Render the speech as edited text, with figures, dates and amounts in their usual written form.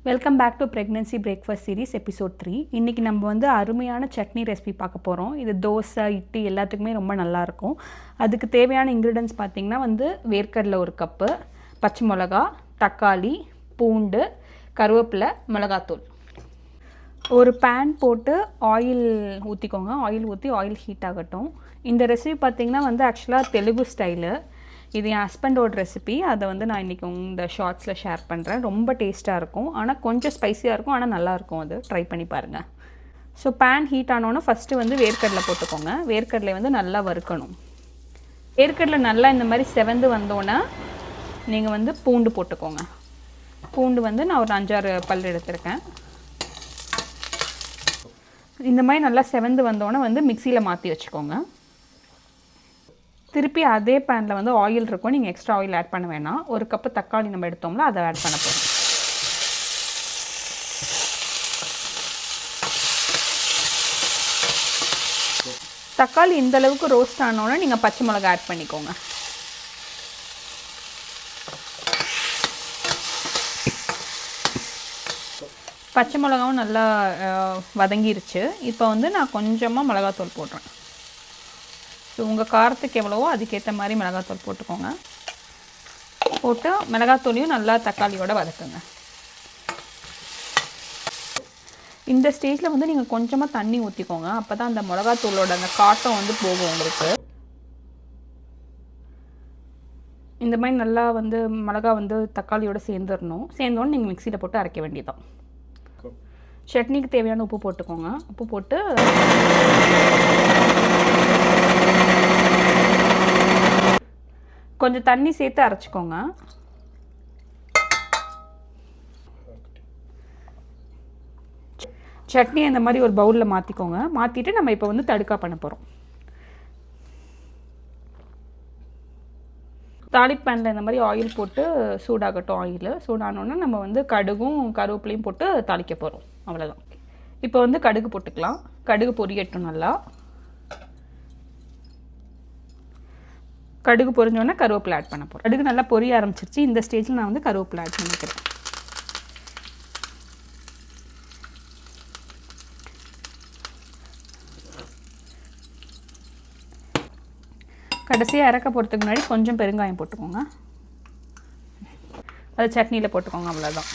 Welcome back to pregnancy breakfast series episode 3. இன்றைக்கி நம்ம வந்து அருமையான சட்னி ரெசிபி பார்க்க போகிறோம். இது தோசை, இட்லி எல்லாத்துக்குமே ரொம்ப நல்லாயிருக்கும். அதுக்கு தேவையான இன்க்ரீடியன்ட்ஸ் பார்த்திங்கன்னா வந்து வேர்க்கடலை 1 கப்பு, பச்சை மிளகா, தக்காளி, பூண்டு, கருவேப்பிலை, மிளகாத்தூள். ஒரு பேன் போட்டு ஆயில் ஊற்றிக்கோங்க. ஆயில் ஊற்றி ஆயில் ஹீட் ஆகட்டும். இந்த ரெசிபி பார்த்திங்கன்னா வந்து ஆக்சுவலாக தெலுங்கு ஸ்டைலு. இது என் ஹஸ்பண்டோட ரெசிபி. அதை வந்து நான் இன்றைக்கி இந்த ஷார்ட்ஸில் ஷேர் பண்ணுறேன். ரொம்ப டேஸ்ட்டாக இருக்கும், ஆனால் கொஞ்சம் ஸ்பைஸியாக இருக்கும், ஆனால் நல்லாயிருக்கும். அது ட்ரை பண்ணி பாருங்கள். ஸோ பேன் ஹீட் ஆனோன்னா ஃபஸ்ட்டு வந்து வேர்க்கடலை போட்டுக்கோங்க. வேர்க்கடலை வந்து நல்லா வறுக்கணும். வேர்க்கடலை நல்லா இந்த மாதிரி செவந்து வந்தோன்னே நீங்கள் வந்து பூண்டு போட்டுக்கோங்க. பூண்டு வந்து நான் ஒரு 5-6 பல் எடுத்திருக்கேன். இந்த மாதிரி நல்லா செவந்து வந்தோன்னே வந்து மிக்சியில் மாற்றி வச்சுக்கோங்க. திருப்பி அதே பேனில் வந்து ஆயில் இருக்கும், நீங்கள் எக்ஸ்ட்ரா ஆயில் ஆட் பண்ண வேணாம். 1 கப்பு தக்காளி நம்ம எடுத்தோம்ல, அதை ஆட் பண்ண போகிறோம். தக்காளி இந்த அளவுக்கு ரோஸ்ட் ஆனோன்னா நீங்கள் பச்சை மிளகா ஆட் பண்ணிக்கோங்க. பச்சை மிளகாவும் நல்லா வதங்கிருச்சு. இப்போ வந்து நான் கொஞ்சமாக மிளகாத்தூள் போடுறேன். ஸோ உங்கள் காரத்துக்கு எவ்வளவோ அதுக்கேற்ற மாதிரி மிளகாத்தூள் போட்டுக்கோங்க. போட்டு மிளகாத்தூளையும் நல்லா தக்காளியோடு வதக்குங்க. இந்த ஸ்டேஜில் வந்து நீங்கள் கொஞ்சமாக தண்ணி ஊற்றிக்கோங்க. அப்போ தான் அந்த மிளகாத்தூளோட அந்த காட்டம் வந்து போகும் உங்களுக்கு. இந்த மாதிரி நல்லா வந்து மிளகா வந்து தக்காளியோடு சேர்ந்துடணும். சேர்ந்தோன்னு நீங்கள் மிக்சியில் போட்டு அரைக்க வேண்டியதான். சட்னிக்கு தேவையான உப்பு போட்டுக்கோங்க. உப்பு போட்டு கொஞ்சம் தண்ணி சேர்த்து அரைச்சிக்கோங்க. சட்னி இந்த மாதிரி ஒரு பவுலில் மாற்றிக்கோங்க. மாற்றிட்டு நம்ம இப்போ வந்து தடுக்கா பண்ண போகிறோம். தாளிப்பு பேனில் இந்த மாதிரி ஆயில் போட்டு சூடாகட்டும். ஆயில் சூடானோன்னா நம்ம வந்து கடுகும் கருவேப்பிலையும் போட்டு தாளிக்க போகிறோம். அவ்வளோதான். இப்போ வந்து கடுகு போட்டுக்கலாம். கடுகு பொரியட்டும். நல்லா கடுகு பொரிஞ்சோன்னா கருவேப்பிலை ஆட் பண்ண போகிறோம். கடுகு நல்லா பொரிய ஆரம்பிச்சிருச்சு. இந்த ஸ்டேஜில் நான் வந்து கருவேப்பிலை ஆட் பண்ணிக்கிறேன். கடைசியாக இறக்க போகிறதுக்கு முன்னாடி கொஞ்சம் பெருங்காயம் போட்டுக்கோங்க. அது சட்னியில் போட்டுக்கோங்க. அவ்வளோதான்.